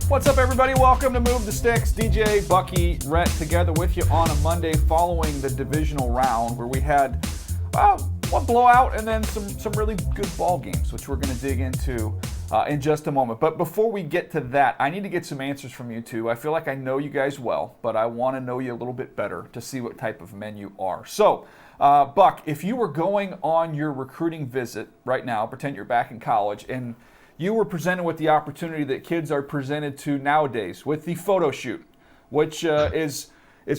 What's up, everybody? Welcome to Move the Sticks. DJ, Bucky, Rhett together with you on a Monday following the divisional round where we had one blowout and then some really good ball games, which we're going to dig into in just a moment. But before we get to that, I need to get some answers from you two. I feel like I know you guys well, but I want to know you a little bit better to see what type of men you are. So, Buck, if you were going on your recruiting visit right now, pretend you're back in college, and you were presented with the opportunity that kids are presented to nowadays with the photo shoot, which is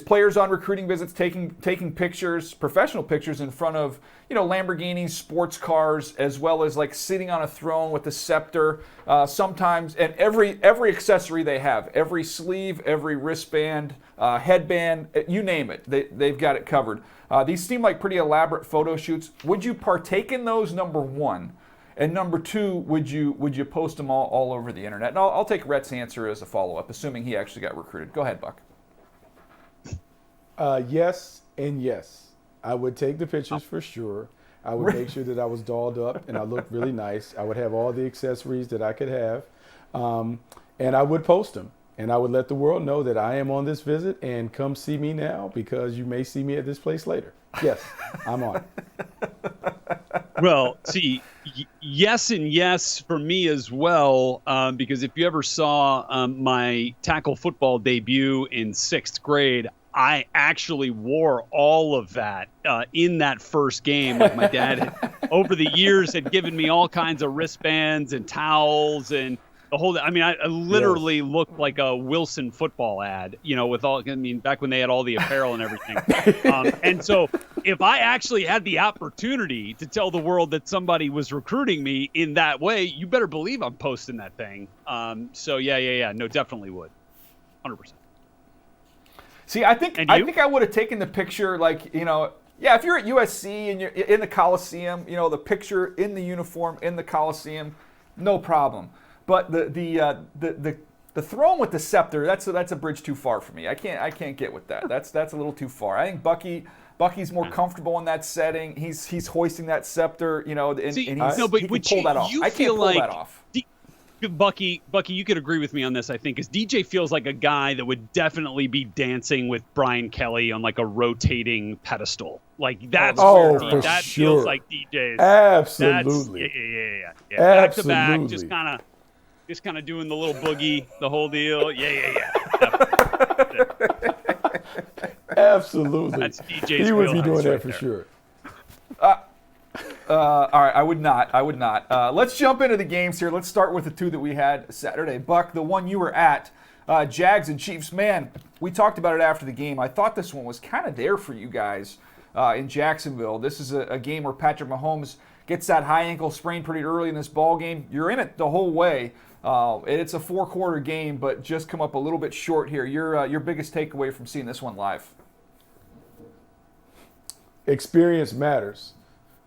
players on recruiting visits taking pictures, professional pictures in front of, Lamborghinis, sports cars, as well as like sitting on a throne with a scepter, sometimes, and every accessory they have, every sleeve, every wristband, headband, you name it, they've got it covered. These seem like pretty elaborate photo shoots. Would you partake in those, number one? And number two, would you post them all over the internet? And I'll take Rhett's answer as a follow-up, assuming he actually got recruited. Go ahead, Buck. Yes and yes. I would take the pictures for sure. I would make sure that I was dolled up and I looked really nice. I would have all the accessories that I could have. And I would post them. And I would let the world know that I am on this visit and come see me now because you may see me at this place later. Yes, I'm on. Well, see, yes and yes for me as well, because if you ever saw my tackle football debut in 6th grade, I actually wore all of that in that first game. Like my dad, over the years, had given me all kinds of wristbands and towels and the whole. I mean, I literally looked like a Wilson football ad, with all. I mean, back when they had all the apparel and everything. And so, if I actually had the opportunity to tell the world that somebody was recruiting me in that way, you better believe I'm posting that thing. So yeah, no, definitely would, 100%. See, I think I would have taken the picture, if you're at USC and you're in the Coliseum, the picture in the uniform in the Coliseum, no problem. But the throne with the scepter, that's a bridge too far for me. I can't get with that. That's a little too far. I think Bucky's more comfortable in that setting. He's hoisting that scepter, he can pull that off. I can't pull that off. Bucky, you could agree with me on this, I think, because DJ feels like a guy that would definitely be dancing with Brian Kelly on like a rotating pedestal. Like that feels like DJ's. Absolutely. Yeah. Back to back, just kind of doing the little boogie, the whole deal. Yeah. Absolutely. That's DJ's. He would be doing that right for there. sure. All right, I would not. Let's jump into the games here. Let's start with the two that we had Saturday. Buck, the one you were at, Jags and Chiefs. Man, we talked about it after the game. I thought this one was kind of there for you guys in Jacksonville. This is a game where Patrick Mahomes gets that high ankle sprain pretty early in this ball game. You're in it the whole way. It's a 4-quarter game, but just come up a little bit short here. Your biggest takeaway from seeing this one live? Experience matters.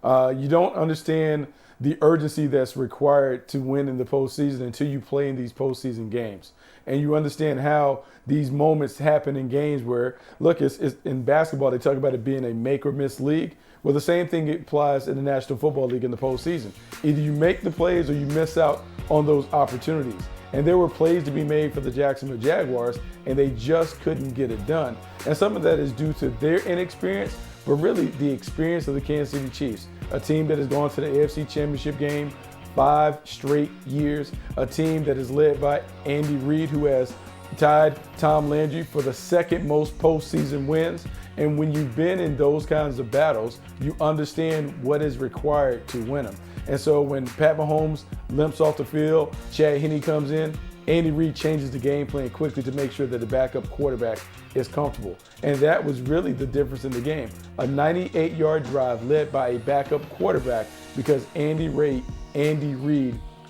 You don't understand the urgency that's required to win in the postseason until you play in these postseason games. And you understand how these moments happen in games where, look, it's in basketball, they talk about it being a make or miss league. Well, the same thing applies in the National Football League in the postseason. Either you make the plays or you miss out on those opportunities. And there were plays to be made for the Jacksonville Jaguars, and they just couldn't get it done. And some of that is due to their inexperience, but really the experience of the Kansas City Chiefs, a team that has gone to the AFC Championship game 5 straight years, a team that is led by Andy Reid, who has tied Tom Landry for the second most postseason wins. And when you've been in those kinds of battles, you understand what is required to win them. And so when Pat Mahomes limps off the field, Chad Henne comes in, Andy Reid changes the game plan quickly to make sure that the backup quarterback is comfortable. And that was really the difference in the game. A 98-yard drive led by a backup quarterback because Andy Reid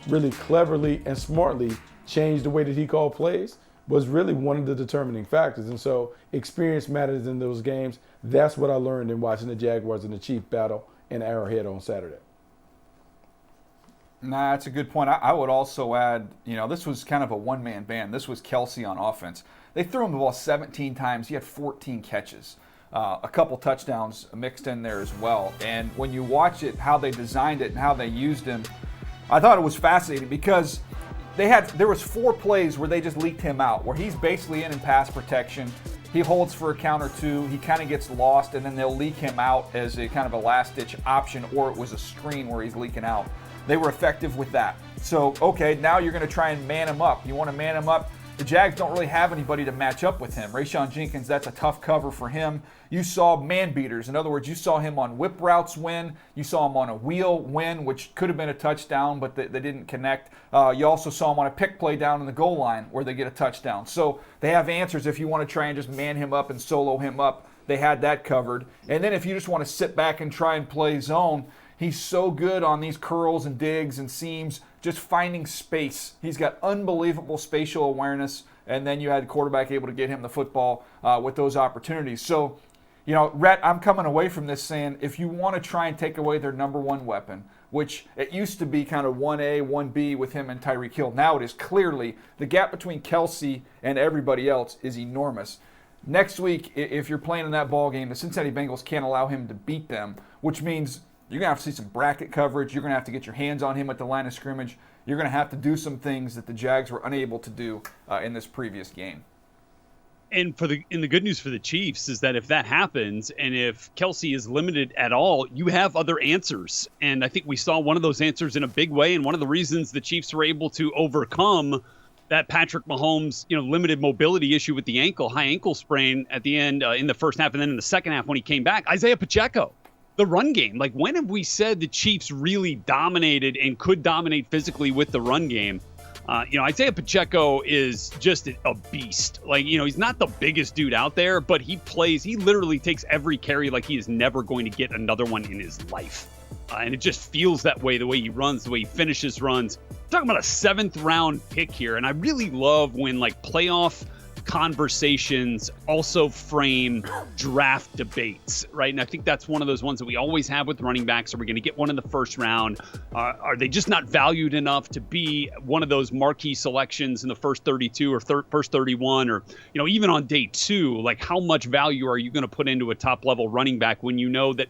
really cleverly and smartly changed the way that he called plays was really one of the determining factors. And so experience matters in those games. That's what I learned in watching the Jaguars and the Chiefs battle in Arrowhead on Saturday. Nah, that's a good point. I would also add, this was kind of a one-man band. This was Kelsey on offense. They threw him the ball 17 times. He had 14 catches. A couple touchdowns mixed in there as well. And when you watch it, how they designed it and how they used him, I thought it was fascinating because there was 4 plays where they just leaked him out, where he's basically in pass protection. He holds for a count or 2, he kind of gets lost, and then they'll leak him out as a kind of a last-ditch option, or it was a screen where he's leaking out. They were effective with that. So, okay, now you're going to try and man him up. You want to man him up. The Jags don't really have anybody to match up with him. Rayshon Jenkins, that's a tough cover for him. You saw man beaters. In other words, you saw him on whip routes win. You saw him on a wheel win, which could have been a touchdown, but they didn't connect. You also saw him on a pick play down in the goal line where they get a touchdown. So they have answers if you want to try and just man him up and solo him up. They had that covered. And then if you just want to sit back and try and play zone, he's so good on these curls and digs and seams, just finding space. He's got unbelievable spatial awareness, and then you had the quarterback able to get him the football with those opportunities. So, Rhett, I'm coming away from this saying if you want to try and take away their number one weapon, which it used to be kind of 1A, 1B with him and Tyreek Hill. Now it is clearly the gap between Kelsey and everybody else is enormous. Next week, if you're playing in that ball game, the Cincinnati Bengals can't allow him to beat them, which means you're going to have to see some bracket coverage. You're going to have to get your hands on him at the line of scrimmage. You're going to have to do some things that the Jags were unable to do in this previous game. And the good news for the Chiefs is that if that happens, and if Kelsey is limited at all, you have other answers. And I think we saw one of those answers in a big way. And one of the reasons the Chiefs were able to overcome that Patrick Mahomes, limited mobility issue with the high ankle sprain at the end in the first half, and then in the second half when he came back, Isaiah Pacheco. The run game. Like, when have we said the Chiefs really dominated and could dominate physically with the run game? Isaiah Pacheco is just a beast. Like, he's not the biggest dude out there, but he literally takes every carry like he is never going to get another one in his life. And it just feels that way, the way he runs, the way he finishes runs. We're talking about a 7th round pick here. And I really love when playoff conversations also frame draft debates, right? And I think that's one of those ones that we always have with running backs. Are we going to get one in the first round? Are they just not valued enough to be one of those marquee selections in the first 32 or first 31, or even on day 2? Like, how much value are you going to put into a top level running back when you know that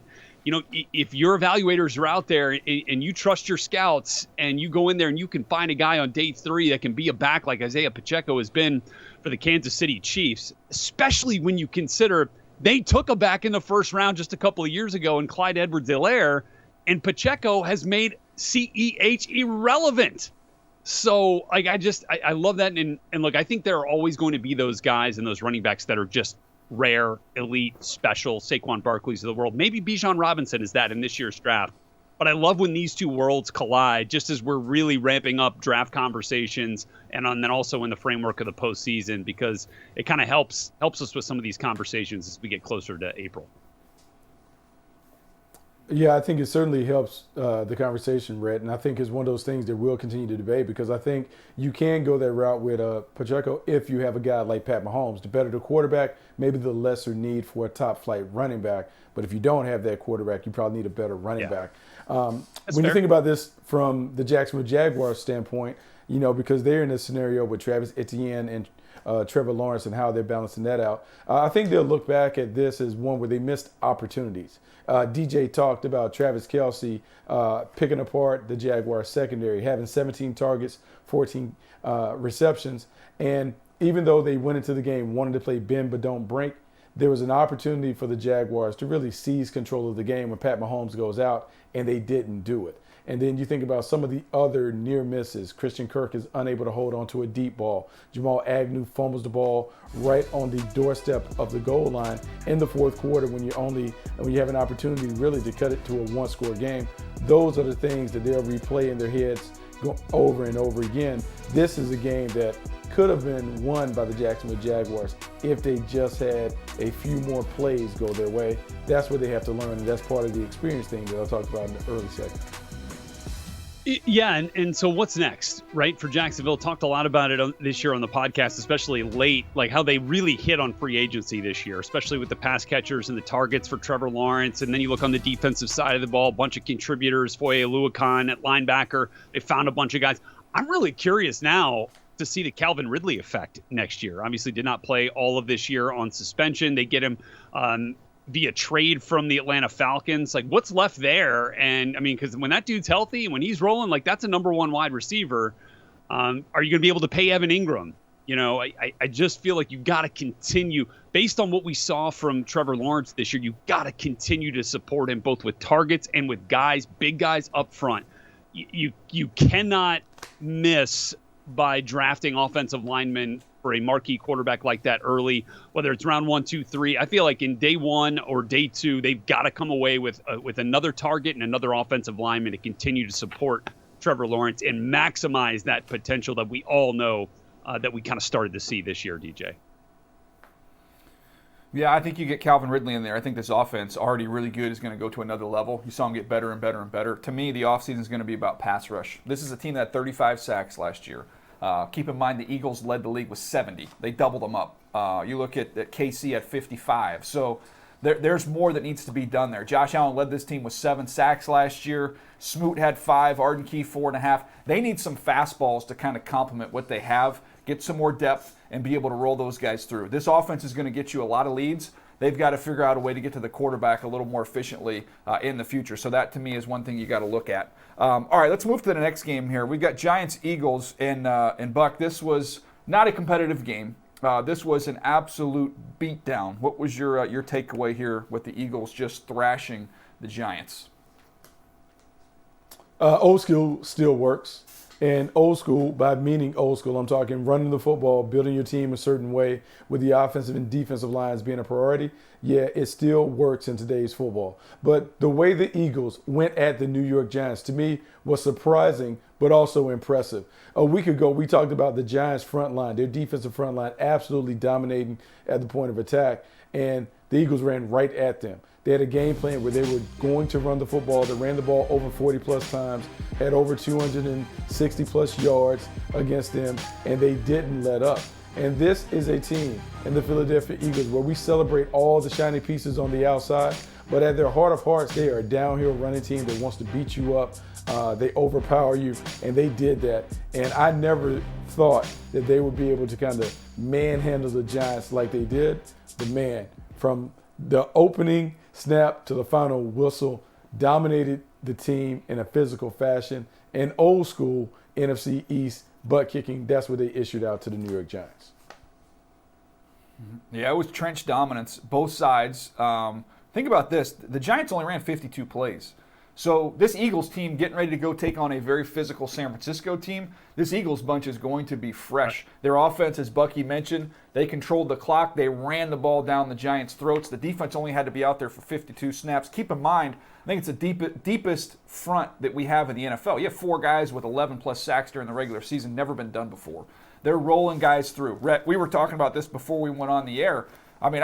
if your evaluators are out there and you trust your scouts and you go in there and you can find a guy on day 3 that can be a back like Isaiah Pacheco has been for the Kansas City Chiefs, especially when you consider they took a back in the first round just a couple of years ago in Clyde Edwards-Helaire, and Pacheco has made CEH irrelevant. So I love that. And look, I think there are always going to be those guys and those running backs that are just rare, elite, special, Saquon Barkley's of the world. Maybe Bijan Robinson is that in this year's draft. But I love when these two worlds collide, just as we're really ramping up draft conversations, and then also in the framework of the postseason, because it kind of helps us with some of these conversations as we get closer to April. Yeah, I think it certainly helps the conversation, Rhett, and I think it's one of those things that we'll continue to debate, because I think you can go that route with Pacheco if you have a guy like Pat Mahomes. The better the quarterback, maybe the lesser need for a top-flight running back. But if you don't have that quarterback, you probably need a better running back. When you think about this from the Jacksonville Jaguars standpoint, because they're in a scenario with Travis Etienne and Trevor Lawrence and how they're balancing that out, I think they'll look back at this as one where they missed opportunities. DJ talked about Travis Kelce picking apart the Jaguars secondary, having 17 targets, 14 receptions. And even though they went into the game wanting to play bend but don't break, there was an opportunity for the Jaguars to really seize control of the game when Pat Mahomes goes out, and they didn't do it. And then you think about some of the other near misses. Christian Kirk is unable to hold on to a deep ball. Jamal Agnew fumbles the ball right on the doorstep of the goal line in the fourth quarter when you have an opportunity really to cut it to a one-score game. Those are the things that they'll replay in their heads over and over again. This is a game that could have been won by the Jacksonville Jaguars if they just had a few more plays go their way. That's what they have to learn, and that's part of the experience thing that I talked about in the early segment. Yeah, and so what's next, right, for Jacksonville? Talked a lot about it this year on the podcast, especially late, like how they really hit on free agency this year, especially with the pass catchers and the targets for Trevor Lawrence. And then you look on the defensive side of the ball, a bunch of contributors, Foye Oluokun at linebacker. They found a bunch of guys. I'm really curious now to see the Calvin Ridley effect next year. Obviously did not play all of this year on suspension. They get him via trade from the Atlanta Falcons. Like, what's left there? And I mean, because when that dude's healthy, when he's rolling, like, that's a number 1 wide receiver. Are you going to be able to pay Evan Ingram? I just feel like you've got to continue, based on what we saw from Trevor Lawrence this year, you've got to continue to support him both with targets and with big guys up front. You cannot miss by drafting offensive linemen for a marquee quarterback like that early, whether it's round 1, 2, 3. I feel like in day 1 or day 2, they've got to come away with another target and another offensive lineman to continue to support Trevor Lawrence and maximize that potential that we all know that we kind of started to see this year, DJ. Yeah, I think you get Calvin Ridley in there. I think this offense, already really good, is going to go to another level. You saw him get better and better and better. To me, the offseason is going to be about pass rush. This is a team that had 35 sacks last year. Keep in mind the Eagles led the league with 70. They doubled them up. You look at KC at 55. So there's more that needs to be done there. Josh Allen led this team with 7 sacks last year. Smoot had 5. Arden Key 4.5. They need some fastballs to kind of complement what they have, get some more depth, and be able to roll those guys through. This offense is going to get you a lot of leads. They've got to figure out a way to get to the quarterback a little more efficiently in the future. So that, to me, is one thing you got to look at. All right, let's move to the next game here. We've got Giants-Eagles, and Buck, this was not a competitive game. This was an absolute beatdown. What was your takeaway here with the Eagles just thrashing the Giants? Old school still works. And old school, by meaning old school, I'm talking running the football, building your team a certain way with the offensive and defensive lines being a priority. Yeah, it still works in today's football. But the way the Eagles went at the New York Giants, to me, was surprising, but also impressive. A week ago, we talked about the Giants' front line, their defensive front line, absolutely dominating at the point of attack. And the Eagles ran right at them. They had a game plan where they were going to run the football. They ran the ball over 40-plus times, had over 260-plus yards against them, and they didn't let up. And this is a team in the Philadelphia Eagles where we celebrate all the shiny pieces on the outside, but at their heart of hearts, they are a downhill running team that wants to beat you up. They overpower you, and they did that. And I never thought that they would be able to kind of manhandle the Giants like they did. But man, from the opening snap to the final whistle, dominated the team in a physical fashion. And old school NFC East butt kicking, that's what they issued out to the New York Giants. Yeah, it was trench dominance, both sides. Think about this. The Giants only ran 52 plays. So this Eagles team getting ready to go take on a very physical San Francisco team, this Eagles bunch is going to be fresh. Their offense, as Bucky mentioned, they controlled the clock. They ran the ball down the Giants' throats. The defense only had to be out there for 52 snaps. Keep in mind, I think it's the deepest front that we have in the NFL. You have 4 guys with 11-plus sacks during the regular season. Never been done before. They're rolling guys through. Rhett, we were talking about this before we went on the air. I mean,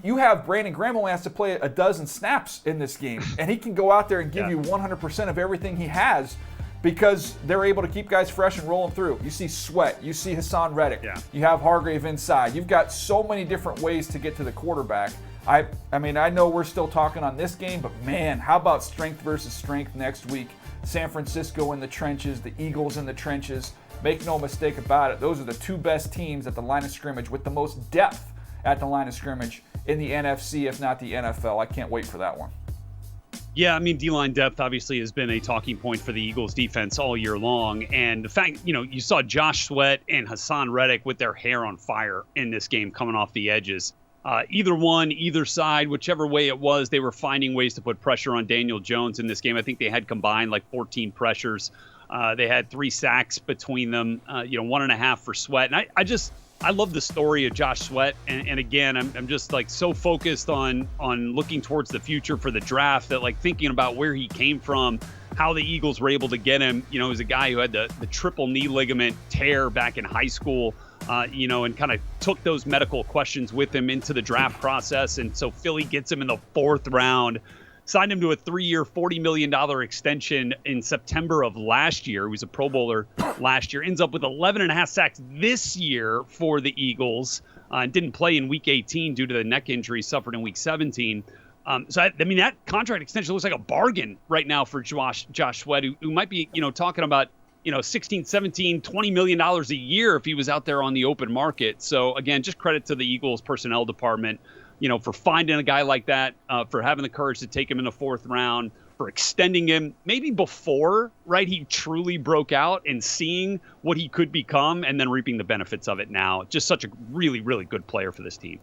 you have Brandon Graham only has to play a dozen snaps in this game, and he can go out there and give you 100% of everything he has because they're able to keep guys fresh and roll them through. You see Sweat. You see Hassan Reddick. Yeah. You have Hargrave inside. You've got so many different ways to get to the quarterback. I mean, I know we're still talking on this game, but, man, how about strength versus strength next week? San Francisco in the trenches, the Eagles in the trenches. Make no mistake about it. Those are the 2 best teams at the line of scrimmage with the most depth at the line of scrimmage in the NFC, if not the NFL. I can't wait for that one. Yeah, I mean, D-line depth obviously has been a talking point for the Eagles defense all year long. And the fact, you saw Josh Sweat and Hassan Reddick with their hair on fire in this game coming off the edges. Either one, either side, whichever way it was, they were finding ways to put pressure on Daniel Jones in this game. I think they had combined like 14 pressures. They had 3 sacks between them, 1.5 for Sweat. And I love the story of Josh Sweat, and again, I'm just like so focused on looking towards the future for the draft that like thinking about where he came from, how the Eagles were able to get him. He was a guy who had the triple knee ligament tear back in high school, and kind of took those medical questions with him into the draft process, and so Philly gets him in the 4th round. Signed him to a 3-year, $40 million extension in September of last year. He was a Pro Bowler last year. Ends up with 11.5 sacks this year for the Eagles. Didn't play in Week 18 due to the neck injury suffered in Week 17. That contract extension looks like a bargain right now for Josh Sweat, who might be, talking about, $16, $17, $20 million a year if he was out there on the open market. So, again, just credit to the Eagles personnel department, for finding a guy like that, for having the courage to take him in the 4th round, for extending him maybe before, right, he truly broke out, and seeing what he could become and then reaping the benefits of it now. Just such a really, really good player for this team.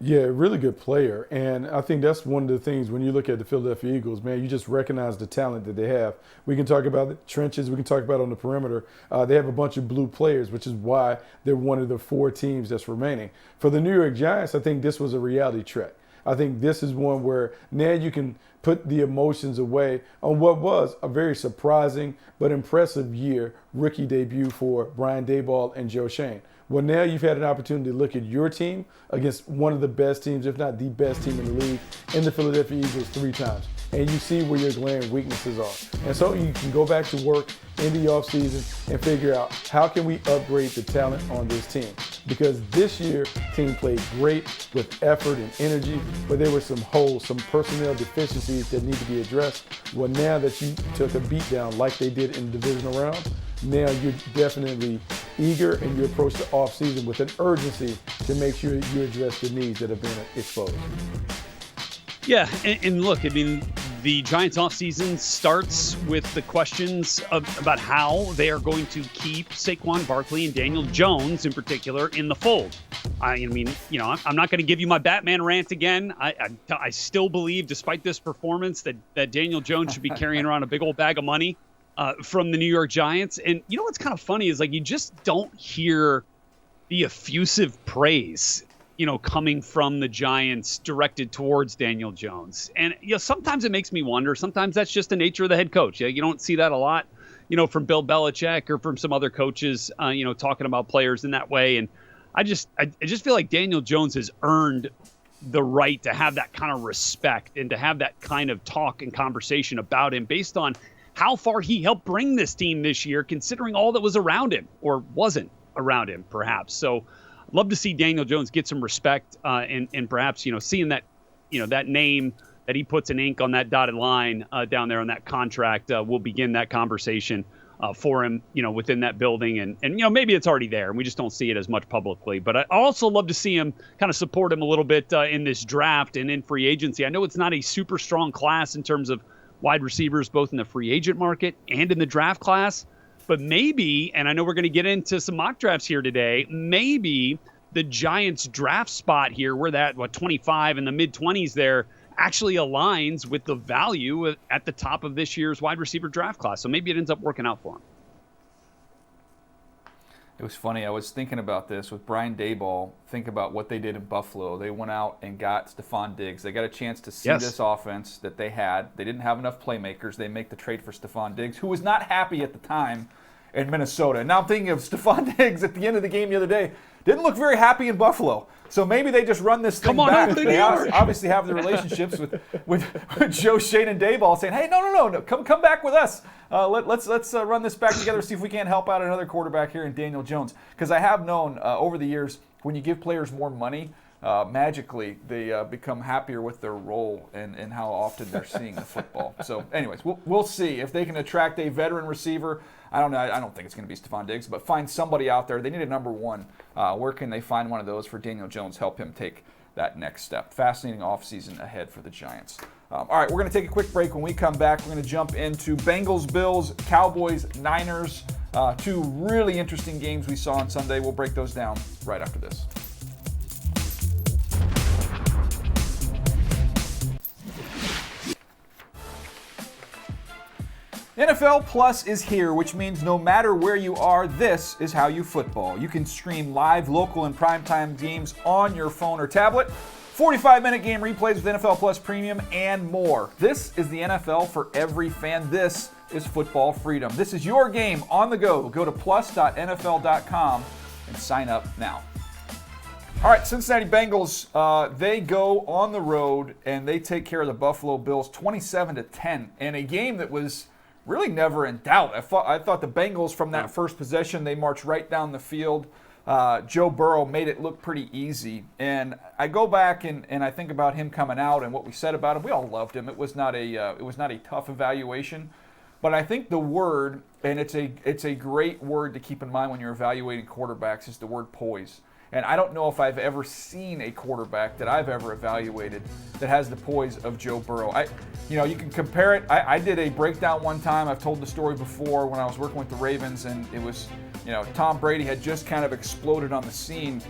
Yeah, really good player. And I think that's one of the things when you look at the Philadelphia Eagles, man, you just recognize the talent that they have. We can talk about the trenches. We can talk about on the perimeter. They have a bunch of blue players, which is why they're one of the 4 teams that's remaining. For the New York Giants, I think this was a reality check. I think this is one where now you can put the emotions away on what was a very surprising but impressive year rookie debut for Brian Daboll and Joe Shane. Well, now you've had an opportunity to look at your team against one of the best teams, if not the best team in the league, in the Philadelphia Eagles 3 times. And you see where your glaring weaknesses are. And so you can go back to work in the offseason and figure out how can we upgrade the talent on this team. Because this year, team played great with effort and energy, but there were some holes, some personnel deficiencies that need to be addressed. Well, now that you took a beat down like they did in the divisional round, now you're definitely eager and you approach the offseason with an urgency to make sure you address the needs that have been exposed. Yeah, and look, I mean, the Giants offseason starts with the questions about how they are going to keep Saquon Barkley and Daniel Jones in particular in the fold. I mean, you know, I'm not going to give you my Batman rant again. I still believe, despite this performance, that Daniel Jones should be carrying around a big old bag of money from the New York Giants. And you know what's kind of funny is, like, you just don't hear the effusive praise, you know, coming from the Giants directed towards Daniel Jones. And, you know, sometimes it makes me wonder. Sometimes that's just the nature of the head coach. You don't see that a lot, you know, from Bill Belichick or from some other coaches, you know, talking about players in that way. And I just feel like Daniel Jones has earned the right to have that kind of respect and to have that kind of talk and conversation about him based on how far he helped bring this team this year, considering all that was around him or wasn't around him, perhaps. So I'd love to see Daniel Jones get some respect and perhaps, you know, seeing that, you know, that name that he puts in ink on that dotted line down there on that contract will begin that conversation for him, you know, within that building. And, you know, maybe it's already there and we just don't see it as much publicly. But I also love to see him kind of support him a little bit in this draft and in free agency. I know it's not a super strong class in terms of wide receivers, both in the free agent market and in the draft class. But maybe, and I know we're going to get into some mock drafts here today, maybe the Giants draft spot here, where that, 25 in the mid-20s there, actually aligns with the value at the top of this year's wide receiver draft class. So maybe it ends up working out for him. It was funny. I was thinking about this with Brian Daboll. Think about what they did in Buffalo. They went out and got Stephon Diggs. They got a chance to see this offense that they had. They didn't have enough playmakers. They make the trade for Stephon Diggs, who was not happy at the time in Minnesota. Now I'm thinking of Stephon Diggs at the end of the game the other day. Didn't look very happy in Buffalo. So maybe they just run this thing back. They obviously have the relationships with Joe Shane and Daboll saying, hey, no, come back with us. Let's run this back together, see if we can't help out another quarterback here in Daniel Jones. Because I have known over the years, when you give players more money, magically they become happier with their role and how often they're seeing the football. So anyways, we'll see if they can attract a veteran receiver. I don't know. I don't think it's going to be Stephon Diggs, but find somebody out there. They need a number one. Where can they find one of those for Daniel Jones, help him take that next step? Fascinating offseason ahead for the Giants. All right, we're going to take a quick break. When we come back, we're going to jump into Bengals, Bills, Cowboys, Niners. 2 really interesting games we saw on Sunday. We'll break those down right after this. NFL Plus is here, which means no matter where you are, this is how you football. You can stream live, local, and primetime games on your phone or tablet, 45-minute game replays with NFL Plus Premium, and more. This is the NFL for every fan. This is football freedom. This is your game on the go. Go to plus.nfl.com and sign up now. All right, Cincinnati Bengals, they go on the road and they take care of the Buffalo Bills 27-10 in a game that was really never in doubt. I thought the Bengals from that first possession, they marched right down the field. Joe Burrow made it look pretty easy. And I go back and I think about him coming out and what we said about him. We all loved him. It was not a tough evaluation. But I think the word, and it's a great word to keep in mind when you're evaluating quarterbacks, is the word poise. And I don't know if I've ever seen a quarterback that I've ever evaluated that has the poise of Joe Burrow. You can compare it. I did a breakdown one time. I've told the story before when I was working with the Ravens, and it was, Tom Brady had just kind of exploded on the scene,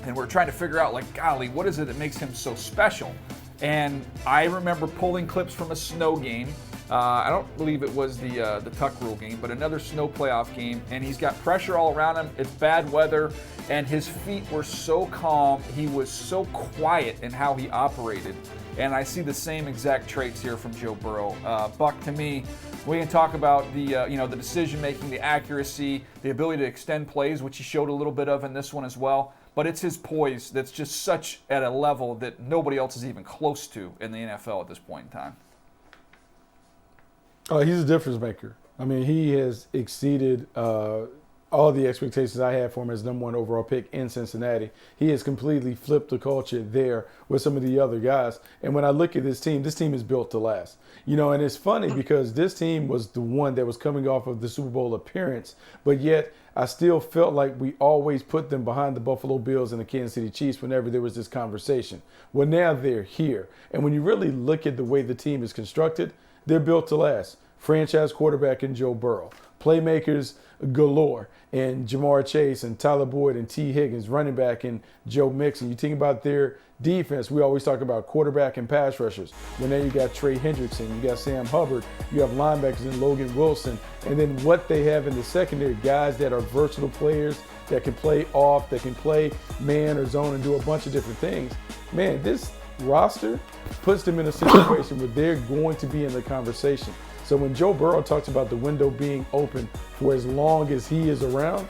and we're trying to figure out, like, golly, what is it that makes him so special? And I remember pulling clips from a snow game. I don't believe it was the Tuck Rule game, but another snow playoff game, and he's got pressure all around him. It's bad weather, and his feet were so calm. He was so quiet in how he operated, and I see the same exact traits here from Joe Burrow. Buck, to me, we can talk about the decision making, the accuracy, the ability to extend plays, which he showed a little bit of in this one as well. But it's his poise that's just such at a level that nobody else is even close to in the NFL at this point in time. He's a difference maker. I mean, he has exceeded all the expectations I had for him as number 1 overall pick in Cincinnati. He has completely flipped the culture there with some of the other guys. And when I look at this team is built to last. And it's funny because this team was the one that was coming off of the Super Bowl appearance, but yet I still felt like we always put them behind the Buffalo Bills and the Kansas City Chiefs whenever there was this conversation. Well, now they're here. And when you really look at the way the team is constructed, they're built to last. Franchise quarterback in Joe Burrow. Playmakers galore in Jamar Chase and Tyler Boyd and T. Higgins, running back in Joe Mixon. You think about their defense, we always talk about quarterback and pass rushers. Well, now you got Trey Hendrickson, you got Sam Hubbard, you have linebackers in Logan Wilson, and then what they have in the secondary, guys that are versatile players that can play off, that can play man or zone and do a bunch of different things. Man, this roster puts them in a situation where they're going to be in the conversation. So when Joe Burrow talks about the window being open for as long as he is around,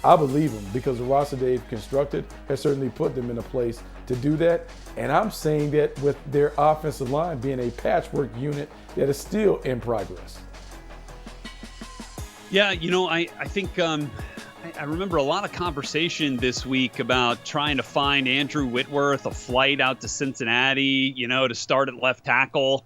I believe him because the roster they've constructed has certainly put them in a place to do that. And I'm saying that with their offensive line being a patchwork unit that is still in progress. Yeah, I think I remember a lot of conversation this week about trying to find Andrew Whitworth a flight out to Cincinnati, to start at left tackle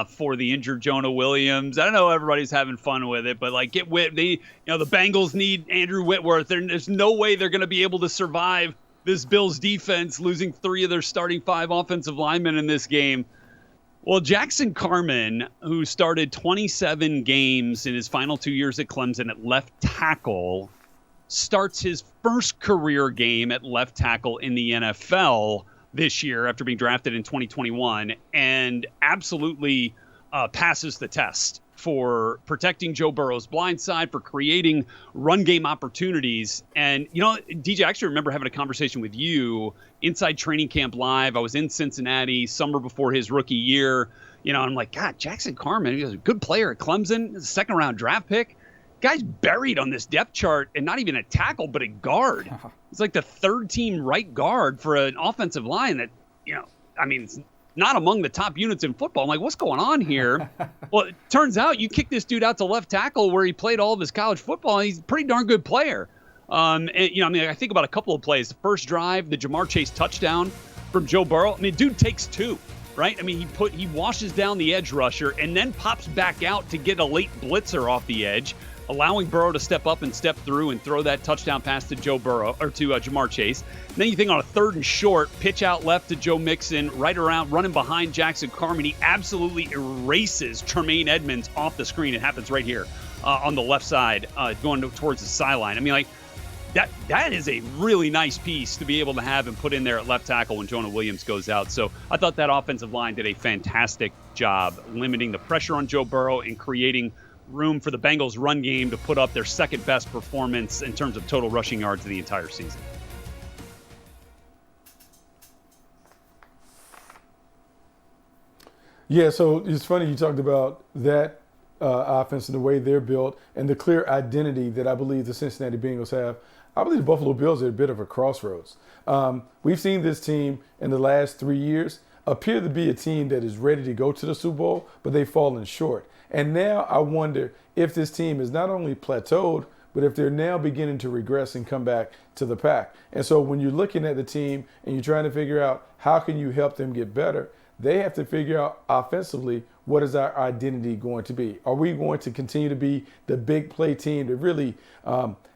for the injured Jonah Williams. I don't know, everybody's having fun with it, but like the Bengals need Andrew Whitworth. There's no way they're going to be able to survive this Bills defense losing 3 of their starting 5 offensive linemen in this game. Well, Jackson Carman, who started 27 games in his final 2 years at Clemson at left tackle, starts his first career game at left tackle in the NFL this year after being drafted in 2021 and absolutely passes the test for protecting Joe Burrow's blind side, for creating run game opportunities. And, DJ, I actually remember having a conversation with you inside training camp live. I was in Cincinnati summer before his rookie year. I'm like, God, Jackson Carman, he was a good player at Clemson, a second-round draft pick. Guy's buried on this depth chart and not even a tackle, but a guard. It's like the third-team right guard for an offensive line that, it's not among the top units in football. I'm like, what's going on here? Well, it turns out you kick this dude out to left tackle where he played all of his college football, and he's a pretty darn good player. I think about a couple of plays. The first drive, the Jamar Chase touchdown from Joe Burrow. Dude takes 2, right? He washes down the edge rusher and then pops back out to get a late blitzer off the edge, allowing Burrow to step up and step through and throw that touchdown pass to Joe Burrow or to Jamar Chase. And then you think on a 3rd and short, pitch out left to Joe Mixon, right around, running behind Jackson Carman. He absolutely erases Tremaine Edmonds off the screen. It happens right here on the left side, going towards the sideline. That is a really nice piece to be able to have and put in there at left tackle when Jonah Williams goes out. So I thought that offensive line did a fantastic job limiting the pressure on Joe Burrow and creating room for the Bengals run game to put up their second best performance in terms of total rushing yards of the entire season. Yeah, so it's funny you talked about that offense and the way they're built and the clear identity that I believe the Cincinnati Bengals have. I believe the Buffalo Bills are at a bit of a crossroads. We've seen this team in the last 3 years appear to be a team that is ready to go to the Super Bowl, but they've fallen short. And now I wonder if this team is not only plateaued, but if they're now beginning to regress and come back to the pack. And so when you're looking at the team and you're trying to figure out how can you help them get better, they have to figure out offensively what is our identity going to be? Are we going to continue to be the big play team that really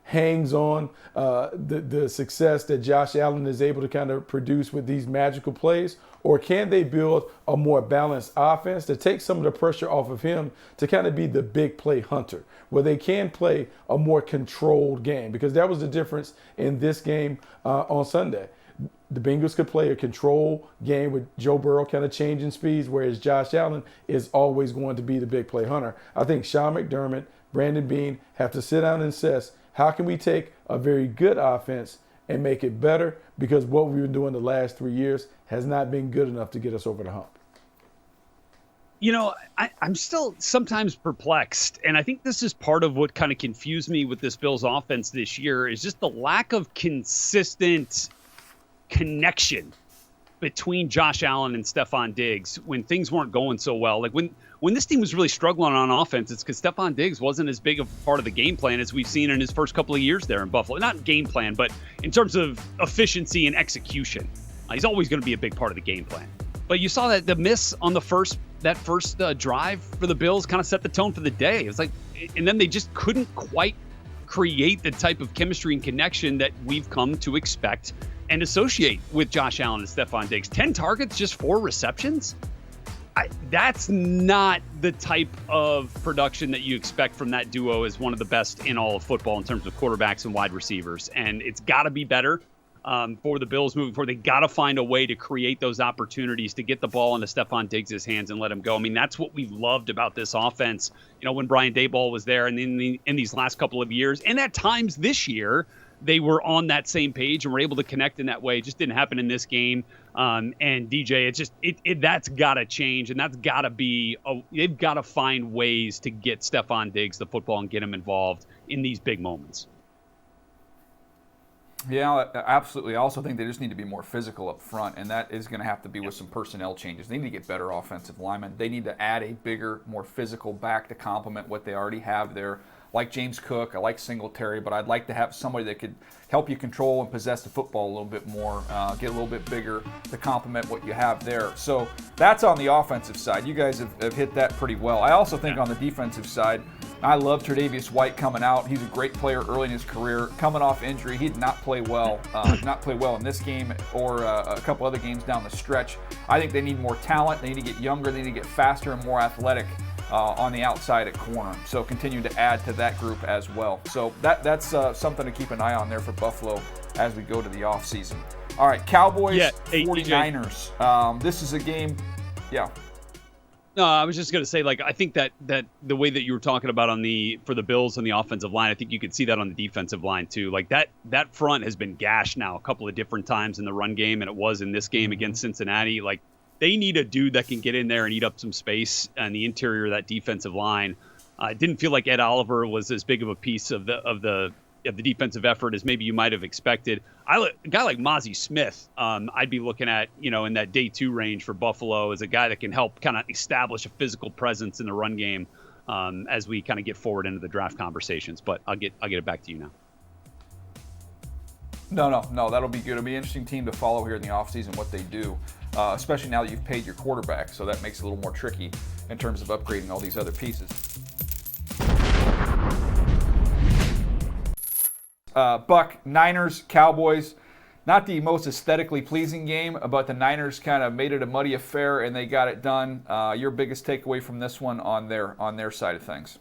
hangs on the success that Josh Allen is able to kind of produce with these magical plays? Or can they build a more balanced offense to take some of the pressure off of him to kind of be the big play hunter, where they can play a more controlled game? Because that was the difference in this game on Sunday. The Bengals could play a control game with Joe Burrow kind of changing speeds, whereas Josh Allen is always going to be the big play hunter. I think Sean McDermott, Brandon Beane have to sit down and assess, how can we take a very good offense and make it better? Because what we've been doing the last 3 years has not been good enough to get us over the hump. You know, I'm still sometimes perplexed, and I think this is part of what kind of confused me with this Bills offense this year is just the lack of consistent connection between Josh Allen and Stephon Diggs when things weren't going so well. Like when this team was really struggling on offense, it's because Stephon Diggs wasn't as big of a part of the game plan as we've seen in his first couple of years there in Buffalo. Not game plan, but in terms of efficiency and execution. He's always going to be a big part of the game plan. But you saw that the miss on that first drive for the Bills kind of set the tone for the day. It was like, and then they just couldn't quite create the type of chemistry and connection that we've come to expect and associate with Josh Allen and Stephon Diggs. 10 targets, just 4 receptions? That's not the type of production that you expect from that duo as one of the best in all of football in terms of quarterbacks and wide receivers. And it's got to be better for the Bills moving forward. They got to find a way to create those opportunities to get the ball into Stephon Diggs' hands and let him go. I mean, that's what we loved about this offense, you know, when Brian Daboll was there and in these last couple of years. And at times this year, they were on that same page and were able to connect in that way. It just didn't happen in this game. And DJ, that's got to change, and that's got to be they've got to find ways to get Stephon Diggs the football and get him involved in these big moments. Yeah, absolutely. I also think they just need to be more physical up front, and that is going to have to be with some personnel changes. They need to get better offensive linemen. They need to add a bigger, more physical back to complement what they already have there. Like James Cook, I like Singletary, but I'd like to have somebody that could help you control and possess the football a little bit more, get a little bit bigger to complement what you have there. So that's on the offensive side. You guys have hit that pretty well. I also think on the defensive side, I love Tre'Davious White coming out. He's a great player early in his career. Coming off injury, he did not play well. Not play well in this game or a couple other games down the stretch. I think they need more talent. They need to get younger. They need to get faster and more athletic on the outside at corner. So continue to add to that group as well. So that's something to keep an eye on there for Buffalo as we go to the offseason. All right, Cowboys, 49ers. This is a game, yeah. No, I was just going to say, like, I think that the way that you were talking about for the Bills on the offensive line, I think you could see that on the defensive line too. Like that front has been gashed now a couple of different times in the run game, and it was in this game against Cincinnati. Like, they need a dude that can get in there and eat up some space on the interior of that defensive line. It didn't feel like Ed Oliver was as big of a piece of the defensive effort as maybe you might have expected. A guy like Mozzie Smith, I'd be looking at, in that day 2 range for Buffalo as a guy that can help kind of establish a physical presence in the run game as we kind of get forward into the draft conversations. But I'll get it back to you now. No, that'll be good. It'll be an interesting team to follow here in the offseason, what they do, especially now that you've paid your quarterback. So that makes it a little more tricky in terms of upgrading all these other pieces. Buck, Niners, Cowboys, not the most aesthetically pleasing game, but the Niners kind of made it a muddy affair and they got it done. Your biggest takeaway from this one on their side of things?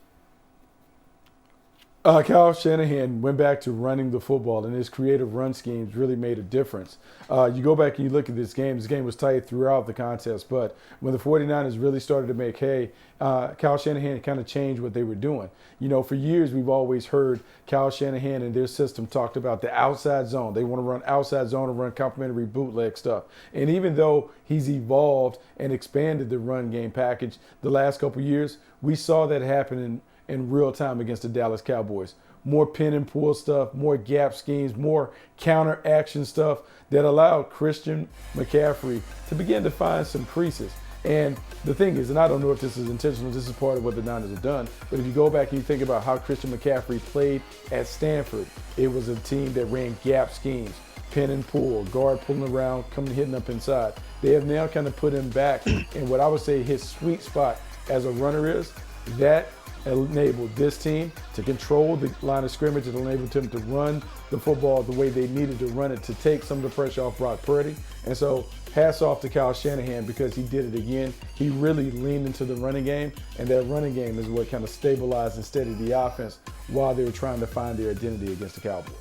Kyle Shanahan went back to running the football, and his creative run schemes really made a difference. You go back and you look at this game was tight throughout the contest, but when the 49ers really started to make hay, Kyle Shanahan kind of changed what they were doing. For years we've always heard Kyle Shanahan and their system talked about the outside zone. They want to run outside zone and run complementary bootleg stuff. And even though he's evolved and expanded the run game package the last couple of years, we saw that happen in real time against the Dallas Cowboys. More pin and pull stuff, more gap schemes, more counter action stuff that allowed Christian McCaffrey to begin to find some creases. And the thing is, and I don't know if this is intentional, this is part of what the Niners have done, but if you go back and you think about how Christian McCaffrey played at Stanford, it was a team that ran gap schemes, pin and pull, guard pulling around, coming hitting up inside. They have now kind of put him back in what I would say his sweet spot as a runner is, that enabled this team to control the line of scrimmage. It enabled them to run the football the way they needed to run it to take some of the pressure off Brock Purdy. And so hats off to Kyle Shanahan because he did it again. He really leaned into the running game, and that running game is what kind of stabilized and steadied the offense while they were trying to find their identity against the Cowboys.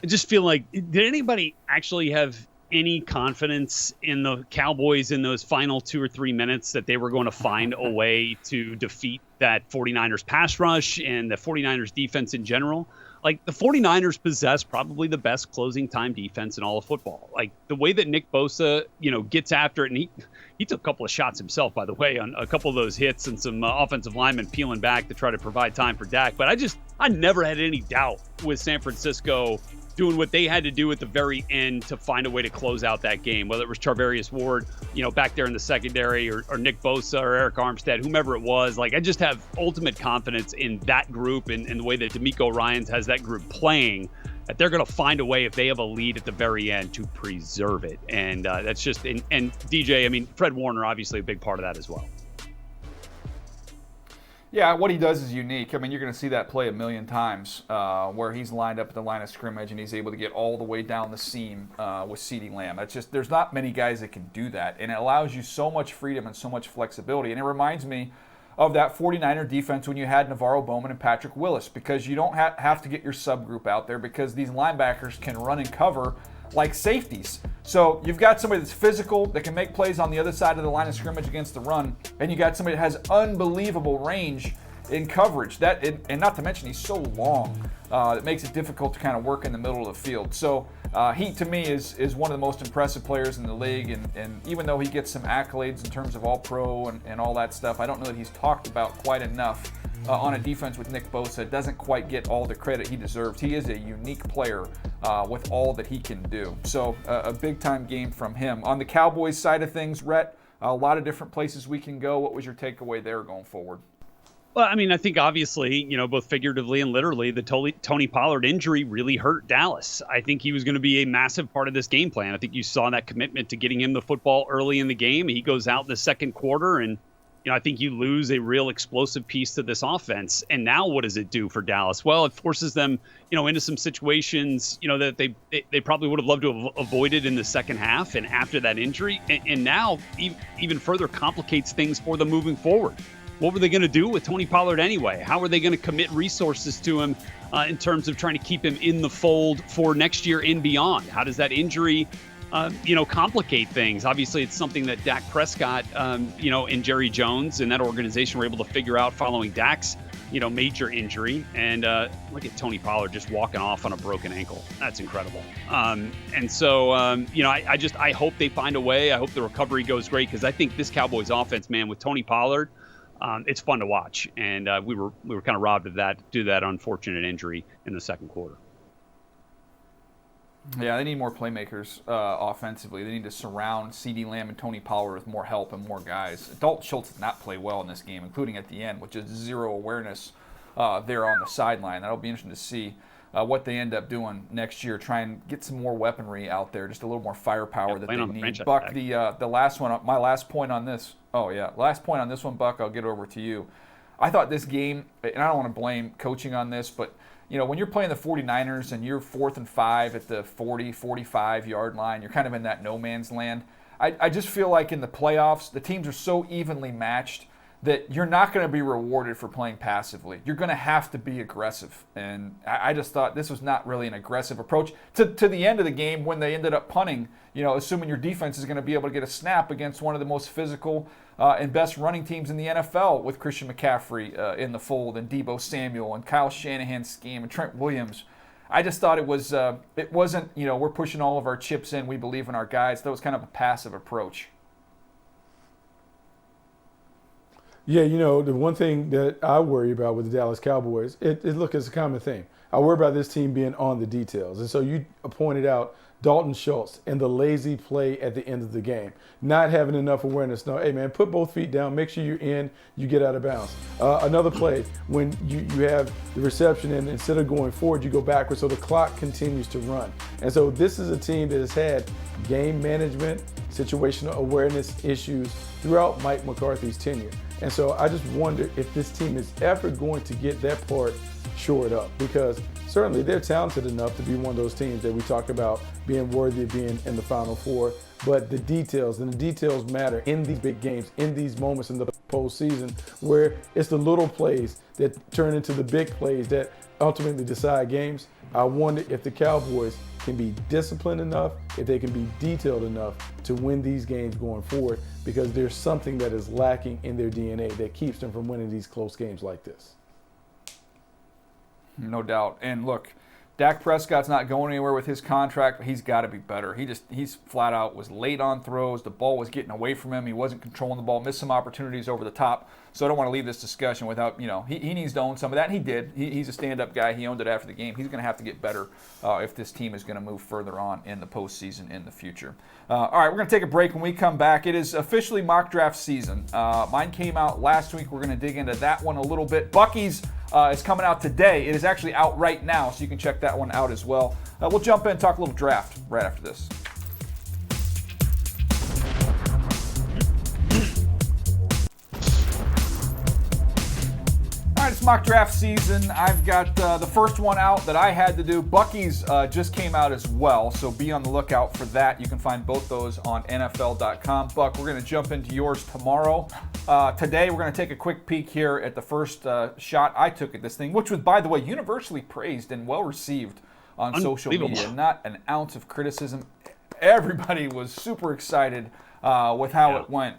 I just feel like, did anybody actually have any confidence in the Cowboys in those final 2 or 3 minutes that they were going to find a way to defeat that 49ers pass rush and the 49ers defense in general? Like, the 49ers possess probably the best closing time defense in all of football. Like, the way that Nick Bosa, gets after it, and he took a couple of shots himself, by the way, on a couple of those hits and some offensive linemen peeling back to try to provide time for Dak. But I never had any doubt with San Francisco doing what they had to do at the very end to find a way to close out that game, whether it was Charvarius Ward, back there in the secondary, or Nick Bosa or Eric Armstead, whomever it was. Like, I just have ultimate confidence in that group and the way that D'Amico Ryans has that group playing, that they're going to find a way, if they have a lead at the very end, to preserve it. And that's just, and DJ, I mean, Fred Warner, obviously a big part of that as well. Yeah, what he does is unique. I mean, you're going to see that play a million times where he's lined up at the line of scrimmage and he's able to get all the way down the seam with CeeDee Lamb. That's just, there's not many guys that can do that, and it allows you so much freedom and so much flexibility. And it reminds me of that 49er defense when you had Navarro Bowman and Patrick Willis, because you don't have to get your subgroup out there, because these linebackers can run and cover like safeties. So you've got somebody that's physical, that can make plays on the other side of the line of scrimmage against the run, and you got somebody that has unbelievable range in coverage. And not to mention, he's so long, it makes it difficult to kind of work in the middle of the field. So he, to me, is one of the most impressive players in the league, and even though he gets some accolades in terms of All-Pro and all that stuff, I don't know that he's talked about quite enough on a defense with Nick Bosa. Doesn't quite get all the credit he deserves. He is a unique player with all that he can do. So a big-time game from him. On the Cowboys side of things, Rhett, a lot of different places we can go. What was your takeaway there going forward? Well, I mean, I think obviously, both figuratively and literally, the Tony Pollard injury really hurt Dallas. I think he was going to be a massive part of this game plan. I think you saw that commitment to getting him the football early in the game. He goes out in the second quarter, and I think you lose a real explosive piece to this offense. And now what does it do for Dallas? Well, it forces them, into some situations, that they probably would have loved to have avoided in the second half and after that injury. And now even further complicates things for them moving forward. What were they going to do with Tony Pollard anyway? How are they going to commit resources to him in terms of trying to keep him in the fold for next year and beyond? How does that injury complicate things? Obviously, it's something that Dak Prescott, and Jerry Jones and that organization were able to figure out following Dak's, major injury. And look at Tony Pollard just walking off on a broken ankle. That's incredible. And so, I hope they find a way. I hope the recovery goes great, because I think this Cowboys offense, man, with Tony Pollard, it's fun to watch. And we were kind of robbed of that due to that unfortunate injury in the second quarter. Yeah, they need more playmakers offensively. They need to surround CeeDee Lamb and Tony Pollard with more help and more guys. Dalton Schultz did not play well in this game, including at the end, with just zero awareness there on the sideline. That'll be interesting to see what they end up doing next year. Try and get some more weaponry out there, just a little more firepower that they need. Buck, the last one, my last point on this. Oh, yeah, last point on this one, Buck, I'll get over to you. I thought this game, and I don't want to blame coaching on this, but when you're playing the 49ers and you're 4th and 5 at the 40, 45-yard line, you're kind of in that no man's land. I just feel like in the playoffs, the teams are so evenly matched that you're not going to be rewarded for playing passively. You're going to have to be aggressive. And I just thought this was not really an aggressive approach to the end of the game when they ended up punting, assuming your defense is going to be able to get a snap against one of the most physical and best running teams in the NFL, with Christian McCaffrey in the fold, and Deebo Samuel and Kyle Shanahan's scheme and Trent Williams. I just thought it wasn't, we're pushing all of our chips in, we believe in our guys. That was kind of a passive approach. Yeah, the one thing that I worry about with the Dallas Cowboys, it's a common thing. I worry about this team being on the details. And so you pointed out Dalton Schultz and the lazy play at the end of the game, not having enough awareness. No, hey, man, put both feet down, make sure you're in, you get out of bounds. Another play, when you have the reception and instead of going forward, you go backwards, so the clock continues to run. And so this is a team that has had game management, situational awareness issues throughout Mike McCarthy's tenure. And so I just wonder if this team is ever going to get that part shored up, because certainly they're talented enough to be one of those teams that we talk about being worthy of being in the Final Four. But the details matter in these big games, in these moments in the postseason, where it's the little plays that turn into the big plays that ultimately decide games. I wonder if the Cowboys can be disciplined enough, if they can be detailed enough to win these games going forward, because there's something that is lacking in their DNA that keeps them from winning these close games like this. No doubt. And look, Dak Prescott's not going anywhere with his contract, but he's got to be better. He's flat out was late on throws. The ball was getting away from him. He wasn't controlling the ball, missed some opportunities over the top. So I don't want to leave this discussion without, he needs to own some of that. And he did. He's a stand-up guy. He owned it after the game. He's going to have to get better if this team is going to move further on in the postseason in the future. All right, we're going to take a break. When we come back, it is officially mock draft season. Mine came out last week. We're going to dig into that one a little bit. Bucky's is coming out today. It is actually out right now, so you can check that one out as well. We'll jump in and talk a little draft right after this. All right, it's mock draft season. I've got the first one out that I had to do. Bucky's just came out as well, so be on the lookout for that. You can find both those on NFL.com. Buck, we're going to jump into yours tomorrow. Today, we're going to take a quick peek here at the first shot I took at this thing, which was, by the way, universally praised and well received on social media. Not an ounce of criticism. Everybody was super excited with how it went.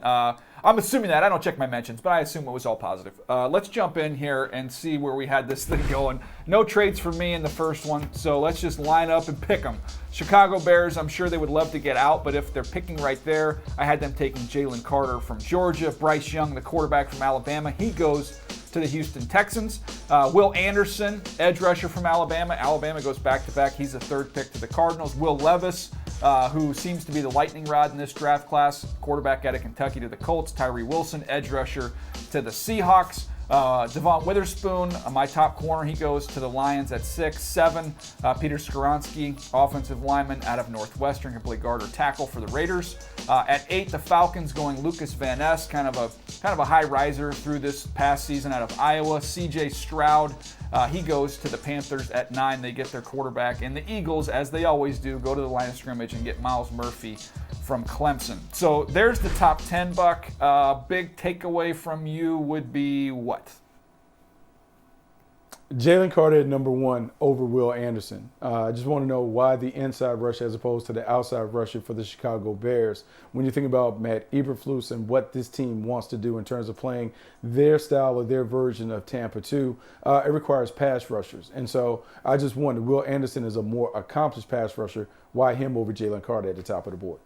I'm assuming that. I don't check my mentions, but I assume it was all positive. Let's jump in here and see where we had this thing going. No trades for me in the first one, so let's just line up and pick them. Chicago Bears, I'm sure they would love to get out, but if they're picking right there, I had them taking Jalen Carter from Georgia. Bryce Young, the quarterback from Alabama, he goes to the Houston Texans. Will Anderson, edge rusher from Alabama. Alabama goes back-to-back. He's the third pick to the Cardinals. Will Levis, who seems to be the lightning rod in this draft class, quarterback out of Kentucky, to the Colts. Tyree Wilson, edge rusher, to the Seahawks. Devon Witherspoon, my top corner, he goes to the Lions at 6. 7, Peter Skoronski, offensive lineman out of Northwestern, can play guard or tackle for the Raiders. At 8, the Falcons going Lucas Van Ness, kind of a high riser through this past season out of Iowa. C.J. Stroud, he goes to the Panthers at 9. They get their quarterback. And the Eagles, as they always do, go to the line of scrimmage and get Miles Murphy from Clemson. So there's the top 10, Buck. Big takeaway from you would be what? Jalen Carter at number 1 over Will Anderson. I just want to know why the inside rush as opposed to the outside rusher for the Chicago Bears. When you think about Matt Eberflus and what this team wants to do in terms of playing their style or their version of Tampa 2, it requires pass rushers. And so I just wonder, Will Anderson is a more accomplished pass rusher. Why him over Jalen Carter at the top of the board?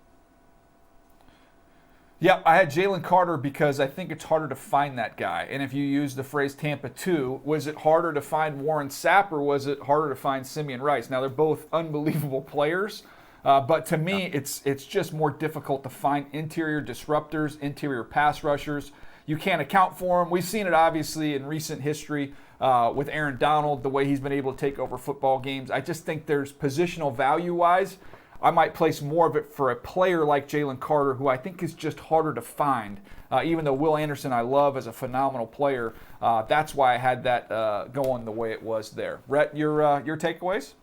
Yeah, I had Jalen Carter because I think it's harder to find that guy. And if you use the phrase Tampa 2, was it harder to find Warren Sapp or was it harder to find Simeon Rice? Now, they're both unbelievable players, but to me, it's just more difficult to find interior disruptors, interior pass rushers. You can't account for them. We've seen it, obviously, in recent history with Aaron Donald, the way he's been able to take over football games. I just think there's positional value-wise, I might place more of it for a player like Jalen Carter, who I think is just harder to find. Even though Will Anderson I love as a phenomenal player, that's why I had that going the way it was there. Rhett, your takeaways?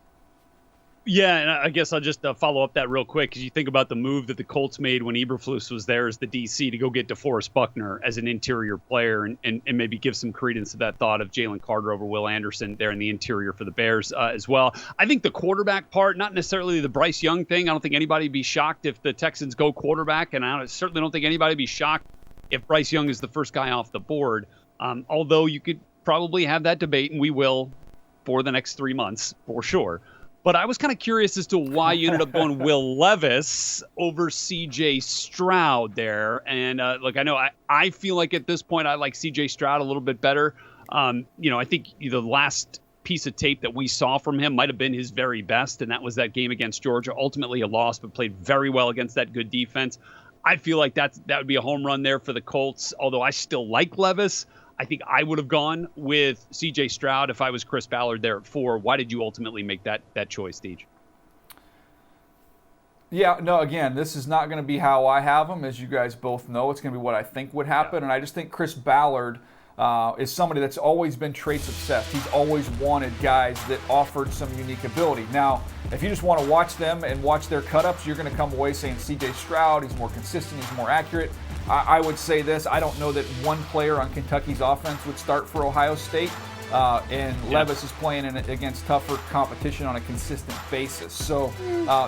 Yeah, and I guess I'll just follow up that real quick, because you think about the move that the Colts made when Eberflus was there as the DC to go get DeForest Buckner as an interior player and maybe give some credence to that thought of Jalen Carter over Will Anderson there in the interior for the Bears as well. I think the quarterback part, not necessarily the Bryce Young thing. I don't think anybody would be shocked if the Texans go quarterback, and I certainly don't think anybody would be shocked if Bryce Young is the first guy off the board, although you could probably have that debate, and we will for the next 3 months for sure. But I was kind of curious as to why you ended up going Will Levis over C.J. Stroud there. And look, I know I feel like at this point I like C.J. Stroud a little bit better. I think the last piece of tape that we saw from him might have been his very best, and that was that game against Georgia. Ultimately a loss, but played very well against that good defense. I feel like that would be a home run there for the Colts, although I still like Levis. I think I would have gone with C.J. Stroud if I was Chris Ballard there at 4. Why did you ultimately make that choice, Deej? Yeah, no, again, this is not going to be how I have him. As you guys both know, it's going to be what I think would happen. And I just think Chris Ballard is somebody that's always been traits obsessed. He's always wanted guys that offered some unique ability. Now, if you just want to watch them and watch their cut-ups, you're going to come away saying C.J. Stroud, he's more consistent, he's more accurate. I would say this, I don't know that one player on Kentucky's offense would start for Ohio State. And Levis is playing against tougher competition on a consistent basis. So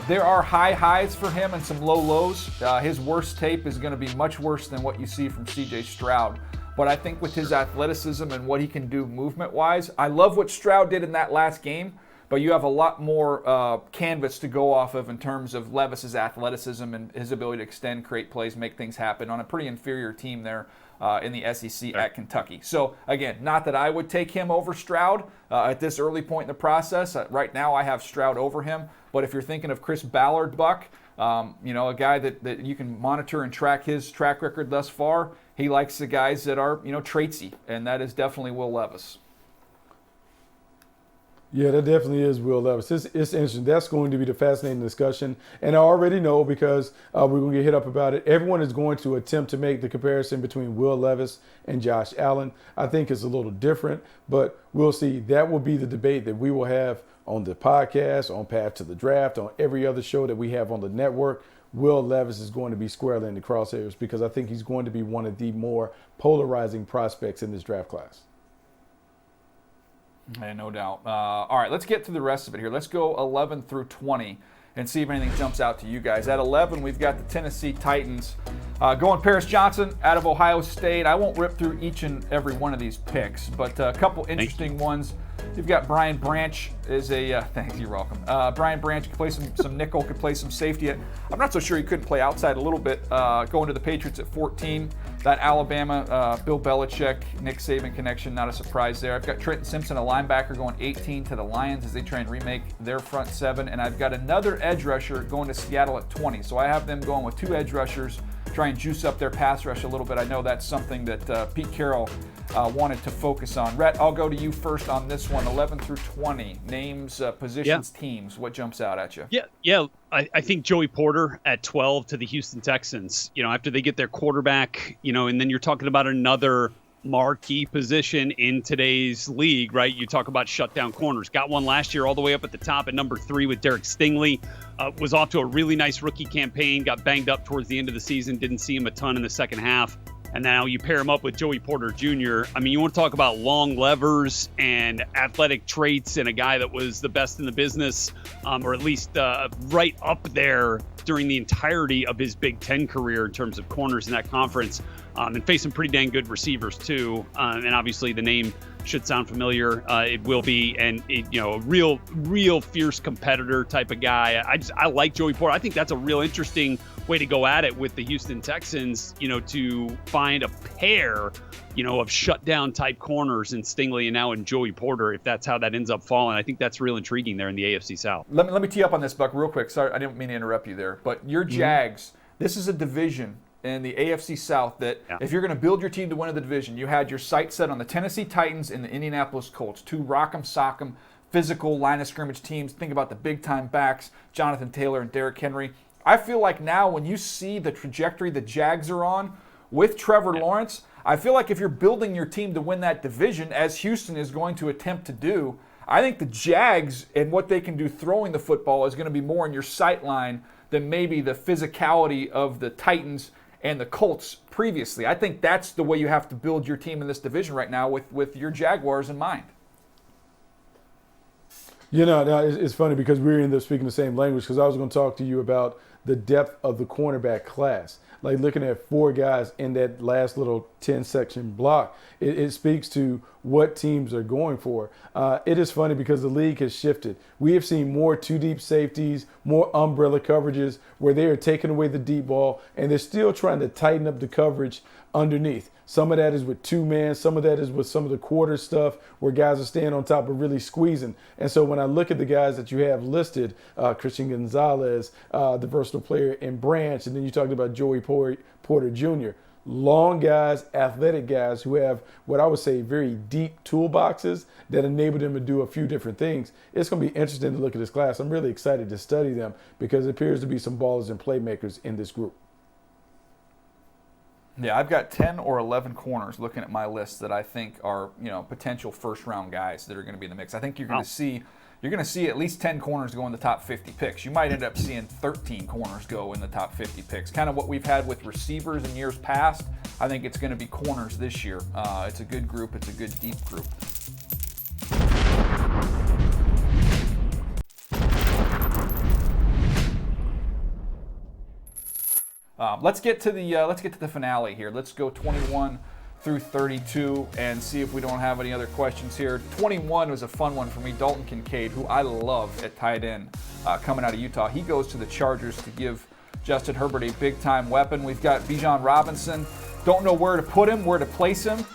there are high highs for him and some low lows. His worst tape is going to be much worse than what you see from C.J. Stroud. But I think with his athleticism and what he can do movement-wise, I love what Stroud did in that last game, but you have a lot more canvas to go off of in terms of Levis's athleticism and his ability to extend, create plays, make things happen on a pretty inferior team there in the SEC at Kentucky. So, again, not that I would take him over Stroud at this early point in the process. Right now I have Stroud over him. But if you're thinking of Chris Ballard, Buck, a guy that you can monitor and track his track record thus far, he likes the guys that are, traitsy, and that is definitely Will Levis. Yeah, that definitely is Will Levis. It's interesting. That's going to be the fascinating discussion. And I already know because we're going to get hit up about it. Everyone is going to attempt to make the comparison between Will Levis and Josh Allen. I think it's a little different, but we'll see. That will be the debate that we will have on the podcast, on Path to the Draft, on every other show that we have on the network. Will Levis is going to be squarely in the crosshairs because I think he's going to be one of the more polarizing prospects in this draft class. Yeah, no doubt. All right, let's get to the rest of it here. Let's go 11 through 20 and see if anything jumps out to you guys. At 11, we've got the Tennessee Titans going Paris Johnson out of Ohio State. I won't rip through each and every one of these picks, but a couple interesting ones. You've got Brian Branch is a thanks, you're welcome. Brian Branch can play some nickel, could play some safety. I'm not so sure he couldn't play outside a little bit. Going to the Patriots at 14. That Alabama, Bill Belichick, Nick Saban connection, not a surprise there. I've got Trenton Simpson, a linebacker, going 18 to the Lions as they try and remake their front seven. And I've got another edge rusher going to Seattle at 20. So I have them going with two edge rushers, try and juice up their pass rush a little bit. I know that's something that Pete Carroll wanted to focus on. Rhett, I'll go to you first on this one, 11 through 20. Names, positions, teams. What jumps out at you? Yeah. I think Joey Porter at 12 to the Houston Texans, after they get their quarterback, and then you're talking about another marquee position in today's league, right? You talk about shutdown corners. Got one last year all the way up at the top at number 3 with Derek Stingley. Was off to a really nice rookie campaign, got banged up towards the end of the season, didn't see him a ton in the second half. And now you pair him up with Joey Porter Jr. I mean, you want to talk about long levers and athletic traits and a guy that was the best in the business, or at least right up there during the entirety of his Big Ten career in terms of corners in that conference, and face some pretty dang good receivers too. And obviously the name should sound familiar. It will be, and a real fierce competitor type of guy. I like Joey Porter. I think that's a real interesting way to go at it with the Houston Texans, to find a pair, of shutdown type corners in Stingley and now in Joey Porter, if that's how that ends up falling. I think that's real intriguing there in the AFC South. Let me tee up on this, Buck, real quick. Sorry, I didn't mean to interrupt you there. But your Jags, this is a division in the AFC South that if you're going to build your team to win the division, you had your sights set on the Tennessee Titans and the Indianapolis Colts, two rock'em sock'em physical line of scrimmage teams. Think about the big-time backs, Jonathan Taylor and Derrick Henry. I feel like now when you see the trajectory the Jags are on with Trevor Lawrence, I feel like if you're building your team to win that division, as Houston is going to attempt to do, I think the Jags and what they can do throwing the football is going to be more in your sight line than maybe the physicality of the Titans and the Colts previously. I think that's the way you have to build your team in this division right now with your Jaguars in mind. It's funny because we ended up speaking the same language because I was going to talk to you about the depth of the cornerback class. Like looking at 4 guys in that last little 10-section block, it speaks to what teams are going for. It is funny because the league has shifted. We have seen more 2-deep safeties, more umbrella coverages where they are taking away the deep ball and they're still trying to tighten up the coverage underneath. Some of that is with 2-man, some of that is with some of the quarter stuff where guys are staying on top and really squeezing. And so when I look at the guys that you have listed, Christian Gonzalez, the versatile player in Branch, and then you talked about Joey Porter Jr., long guys, athletic guys who have what I would say very deep toolboxes that enable them to do a few different things. It's going to be interesting to look at this class. I'm really excited to study them because it appears to be some ballers and playmakers in this group. Yeah, I've got 10 or 11 corners looking at my list that I think are, potential first-round guys that are going to be in the mix. I think you're going to see at least 10 corners go in the top 50 picks. You might end up seeing 13 corners go in the top 50 picks. Kind of what we've had with receivers in years past. I think it's going to be corners this year. It's a good group. It's a good deep group. Let's get to the finale here. Let's go 21 through 32 and see if we don't have any other questions here. 21 was a fun one for me. Dalton Kincaid, who I love at tight end, coming out of Utah. He goes to the Chargers to give Justin Herbert a big-time weapon. We've got Bijan Robinson. Don't know where to put him, where to place him.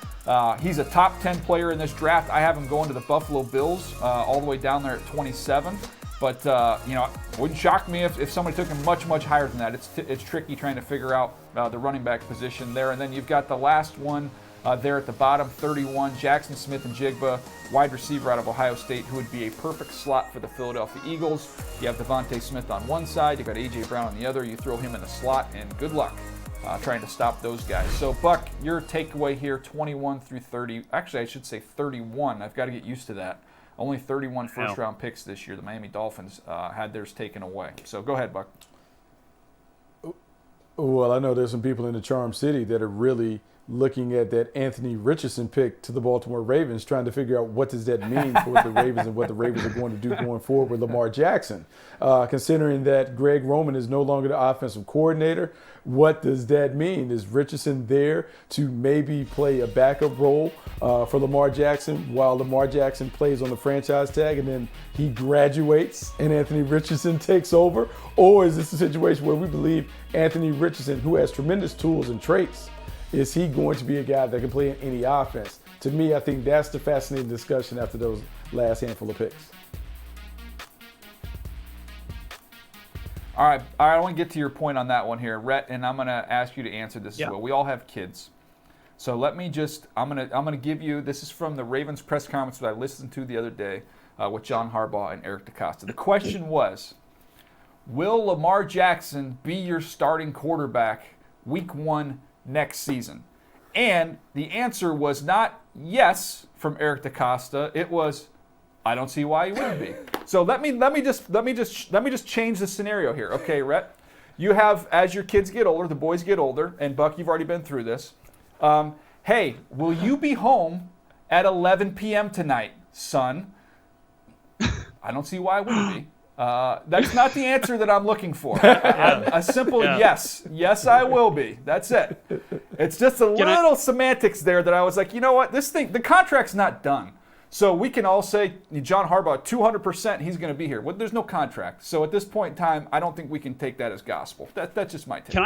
He's a top 10 player in this draft. I have him going to the Buffalo Bills all the way down there at 27. But, it wouldn't shock me if somebody took him much, much higher than that. It's tricky trying to figure out the running back position there. And then you've got the last one there at the bottom, 31, Jackson Smith-Njigba, wide receiver out of Ohio State, who would be a perfect slot for the Philadelphia Eagles. You have Devontae Smith on one side. You've got A.J. Brown on the other. You throw him in the slot, and good luck trying to stop those guys. So, Buck, your takeaway here, 21 through 30. Actually, I should say 31. I've got to get used to that. Only 31 first-round picks this year. The Miami Dolphins had theirs taken away. So go ahead, Buck. Well, I know there's some people in the Charm City that are really looking at that Anthony Richardson pick to the Baltimore Ravens, trying to figure out what does that mean for the Ravens and what the Ravens are going to do going forward with Lamar Jackson. Considering that Greg Roman is no longer the offensive coordinator, what does that mean? Is Richardson there to maybe play a backup role for Lamar Jackson while Lamar Jackson plays on the franchise tag and then he graduates and Anthony Richardson takes over? Or is this a situation where we believe Anthony Richardson, who has tremendous tools and traits, is he going to be a guy that can play in any offense? To me, I think that's the fascinating discussion after those last handful of picks. All right, I want to get to your point on that one here, Rhett, and I'm going to ask you to answer this as well. We all have kids. So let me just, I'm gonna give you, this is from the Ravens press conference that I listened to the other day with John Harbaugh and Eric DeCosta. The question was, will Lamar Jackson be your starting quarterback week 1 next season? And the answer was not yes from Eric DeCosta. It was, I don't see why he wouldn't be. So let me just change the scenario here. Okay, Rhett, you have, as your kids get older, the boys get older, and Buck, you've already been through this. Hey, will you be home at 11 p.m. tonight, son? I don't see why I wouldn't be. That's not the answer that I'm looking for. A simple yes. Yes, I will be. That's it. It's just a little semantics there that I was like, you know what? This thing, the contract's not done. So we can all say, John Harbaugh, 200% he's going to be here. Well, there's no contract. So at this point in time, I don't think we can take that as gospel. That's just my take. Can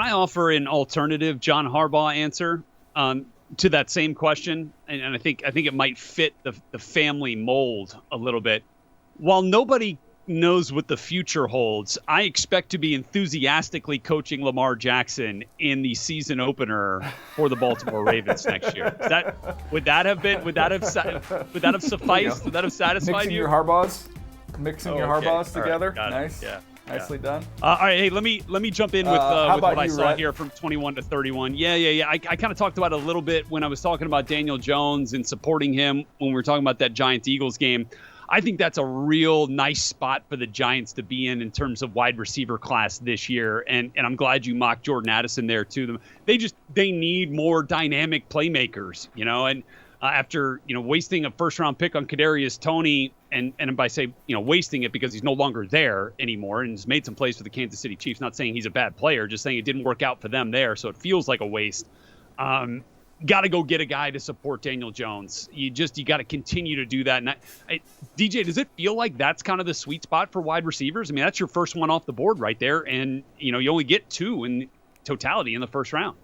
I offer an alternative John Harbaugh answer to that same question? And I think it might fit the family mold a little bit. While nobody knows what the future holds, I expect to be enthusiastically coaching Lamar Jackson in the season opener for the Baltimore Ravens next year. Would that have sufficed? Would that have satisfied Mixing you? Your Harbaughs together. Right, nice. Yeah. Nicely done. All right, hey, let me jump in with what I saw Rhett? here from 21 to 31. Yeah. I kind of talked about it a little bit when I was talking about Daniel Jones and supporting him when we were talking about that Giants-Eagles game. I think that's a real nice spot for the Giants to be in terms of wide receiver class this year. And I'm glad you mocked Jordan Addison there too. They need more dynamic playmakers, and after, wasting a first round pick on Kadarius Toney, and by wasting it because he's no longer there anymore and has made some plays for the Kansas City Chiefs, not saying he's a bad player, just saying it didn't work out for them there. So it feels like a waste. Got to go get a guy to support Daniel Jones. You got to continue to do that. And DJ, does it feel like that's kind of the sweet spot for wide receivers? I mean, that's your first one off the board right there. And, you only get 2 in totality in the first round.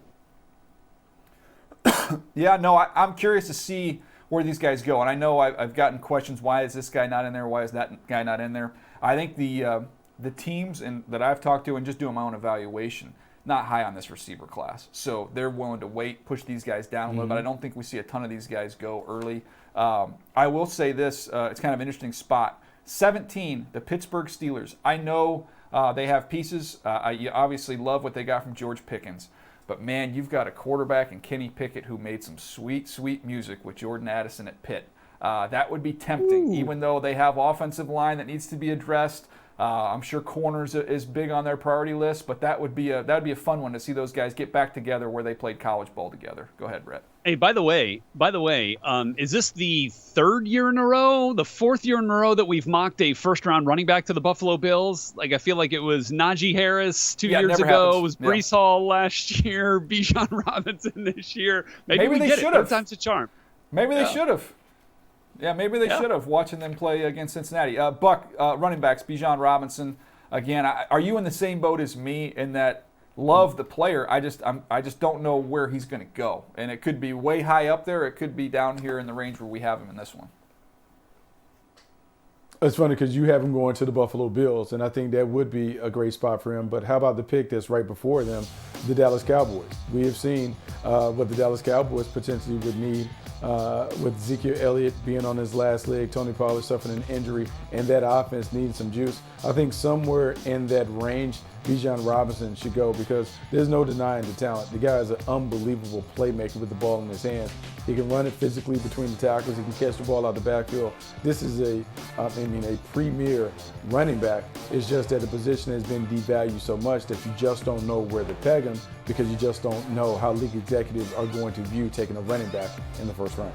Yeah, no, I'm curious to see where these guys go. And I know I've gotten questions, why is this guy not in there? Why is that guy not in there? I think the teams that I've talked to and just doing my own evaluation, not high on this receiver class. So they're willing to wait, push these guys down a little bit. I don't think we see a ton of these guys go early. I will say this, it's kind of an interesting spot. 17, the Pittsburgh Steelers. I know they have pieces. You obviously love what they got from George Pickens. But, man, you've got a quarterback in Kenny Pickett who made some sweet, sweet music with Jordan Addison at Pitt. That would be tempting, even though they have offensive line that needs to be addressed. I'm sure corners is big on their priority list, but that would be a fun one to see those guys get back together where they played college ball together. Go ahead, Brett. Hey, by the way, is this the third year in a row, the fourth year in a row that we've mocked a first-round running back to the Buffalo Bills? Like, I feel like it was Najee Harris 2 years ago. Happens. It was Breece Hall last year. Bijan Robinson this year. Maybe we they get should it. have. Third time's a charm. Maybe they should have. Yeah, maybe they should have, watching them play against Cincinnati. Buck, running backs, Bijan Robinson. Again, are you in the same boat as me in that love the player? I just don't know where he's going to go. And it could be way high up there. It could be down here in the range where we have him in this one. It's funny because you have him going to the Buffalo Bills, and I think that would be a great spot for him. But how about the pick that's right before them, the Dallas Cowboys? We have seen what the Dallas Cowboys potentially would need with Ezekiel Elliott being on his last leg, Tony Pollard suffering an injury, and that offense needing some juice. I think somewhere in that range, Bijan Robinson should go because there's no denying the talent. The guy is an unbelievable playmaker with the ball in his hands. He can run it physically between the tackles. He can catch the ball out the backfield. This is a premier running back. It's just that the position has been devalued so much that you just don't know where to peg him because you just don't know how league executives are going to view taking a running back in the first round.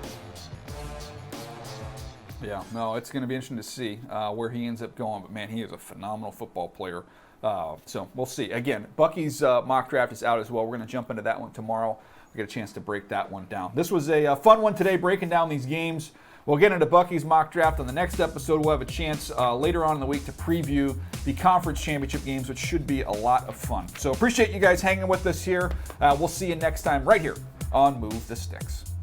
Yeah, no, it's going to be interesting to see where he ends up going. But, man, he is a phenomenal football player. So we'll see. Again, Bucky's mock draft is out as well. We're going to jump into that one tomorrow. We get a chance to break that one down. This was a fun one today, breaking down these games. We'll get into Bucky's mock draft on the next episode. We'll have a chance later on in the week to preview the conference championship games, which should be a lot of fun. So appreciate you guys hanging with us here. We'll see you next time right here on Move the Sticks.